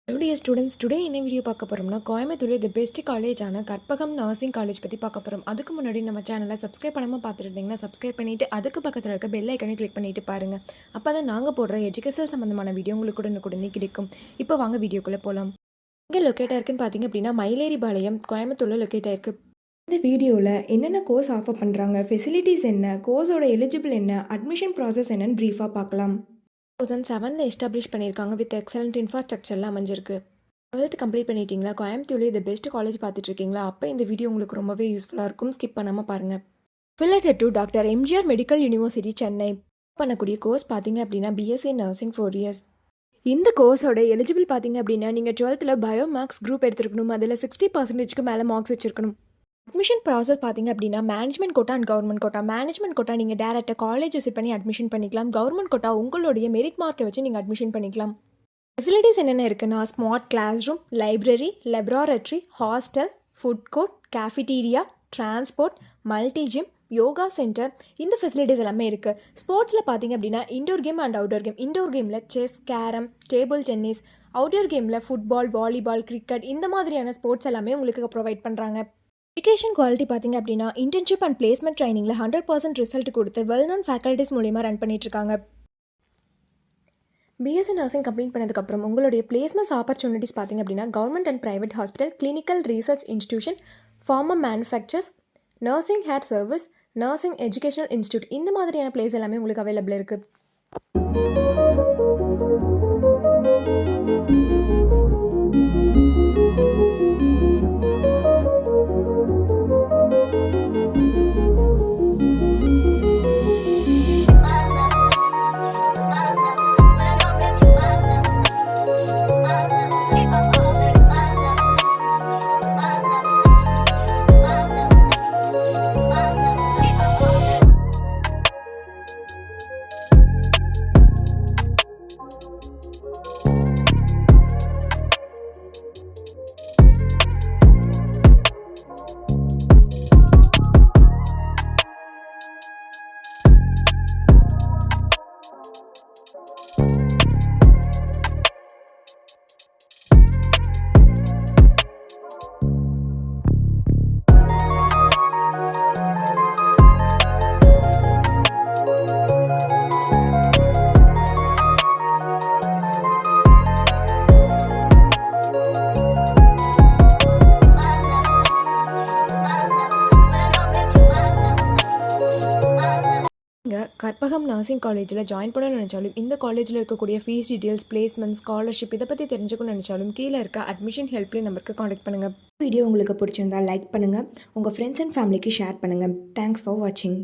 Hello dear students, today என்ன video பார்க்க போறோம்னா கோயம்புத்தூர்ல தி பெஸ்ட் காலேஜான கற்பகம் நர்சிங் காலேஜ் பற்றி பார்க்க போகிறோம். அதுக்கு முன்னாடி நம்ம சேனலை சப்ஸ்கிரைப் பண்ணாமல் பார்த்துட்டு இருந்தீங்கன்னா சப்ஸ்கிரைப் பண்ணிவிட்டு அதுக்கு பக்கத்தில் இருக்க பெல் ஐக்கனை கிளிக் பண்ணிட்டு பாருங்கள். அப்போ தான் நாங்கள் போடுற எஜுகேஷன் சம்மந்தமான வீடியோ உங்களுக்கு உடனே கிடைக்கும். இப்போ வாங்க வீடியோக்குள்ளே போகலாம். எங்கே லொக்கேட் ஆயிருக்குன்னு பார்த்தீங்க அப்படின்னா மயிலேறி பாளையம் கோயம்புத்தூரில் லொக்கேட் ஆயிருக்கு. இந்த வீடியோவில் என்னென்ன கோர்ஸ் ஆஃபர் பண்ணுறாங்க, ஃபெசிலிட்டிஸ் என்ன, கோர்ஸோட எலிஜிபிள் என்ன, அட்மிஷன் ப்ராசஸ் என்னன்னு ப்ரீஃபாக பார்க்கலாம். 2007 எஸ்டாப்ளிஷ் பண்ணியிருக்காங்க வித் எக்ஸலண்ட் இன்ஃப்ராஸ்ட்ரக்சர்லாம் அமைஞ்சிருக்கு. 12th கம்ப்ளீட் பண்ணிட்டீங்களா, கோயம்புத்தூர்லேயே இது பெஸ்ட் காலேஜ் பார்த்துட்டு இருக்கீங்களா, அப்போ இந்த வீடியோ உங்களுக்கு ரொம்பவே யூஸ்ஃபுல்லாக இருக்கும். ஸ்கிப் பண்ணாமல் பாருங்கள். affiliated to doctor MGR medical university Chennai பண்ணக்கூடிய கோர்ஸ் பார்த்தீங்க அப்படின்னா பிஎஸ்சி நர்சிங் 4 இயர்ஸ். இந்த கோர்ஸோட எலிஜிபிள் பார்த்தீங்க அப்படின்னா நீங்கள் 12th பயோ மேக்ஸ் குரூப் எடுத்துருக்கணும். அதில் 60% மேலே மார்க்ஸ் வச்சிருக்கணும். அட்மிஷன் ப்ராசஸ் பார்த்தீங்க அப்படின்னா management quota and government quota. Management quota நீங்கள் டேரெக்டாக காலேஜ் விசிட் பண்ணி அட்மிஷன் பண்ணிக்கலாம். கவர்மெண்ட் கோட்டா உங்களுடைய மெரிட் மார்க்கை வச்சு நீங்கள் அட்மிஷன் பண்ணிக்கலாம். ஃபெசிலிட்டிஸ் என்னென்ன இருக்குன்னா smart class room, library, laboratory, hostel, food court, cafeteria, transport, multi gym, yoga centre, இந்த ஃபெசிலிட்டிஸ் எல்லாமே இருக்குது. ஸ்போர்ட்ஸில் பார்த்தீங்க அப்படின்னா indoor game and outdoor game. Indoor கேமில் chess, carrom, table tennis, outdoor கேமில் ஃபுட்பால், வாலிபால், கிரிக்கெட், இந்த மாதிரியான ஸ்போர்ட்ஸ் எல்லாமே உங்களுக்கு ப்ரொவைட் பண்ணுறாங்க. எஜுகேஷன் குவாலிட்டி பார்த்தீங்க அப்படின்னா இன்டர்ன்ஷிப் அண்ட் பிளேஸ்மெண்ட் ட்ரைனிங்கில் 100% ரிசல்ட் கொடுத்து வெல் நோன் ஃபேக்கல்ட்டிஸ் மூலிமா ரன் பண்ணிட்டுருக்காங்க. பிஎஸ்சி நர்சிங் கம்ப்ளீட் பண்ணதுக்கப்புறம் உங்களுடைய பிளேஸ்மெண்ட்ஸ் ஆப்பர்ச்சுனிட்டிஸ் பார்த்தீங்க அப்படின்னா government and private hospital, clinical research institution, pharma manufacturers, nursing hair service, nursing educational institute, இந்த மாதிரியான பிளேஸ் எல்லாமே உங்களுக்கு அவைலபிள் இருக்குது. கற்பகம் நர்சிங் காலேஜில் ஜாயின் பண்ண நினச்சாலும், இந்த காலேஜில் இருக்கக்கூடிய ஃபீஸ் டீட்டெயில்ஸ், பிளேஸ்மெண்ட், ஸ்காலர்ஷிப், இதை பற்றி தெரிஞ்சுக்கணும்னு நினச்சாலும் கீழே இருக்க அட்மிஷன் ஹெல்ப்லைன் நம்பருக்கு காண்டாக்ட் பண்ணுங்கள். வீடியோ உங்களுக்கு பிடிச்சிருந்தா லைக் பண்ணுங்கள், உங்கள் ஃப்ரெண்ட்ஸ் அண்ட் ஃபேமிலிக்கு ஷேர் பண்ணுங்கள். தேங்க்ஸ் ஃபார் வாட்சிங்.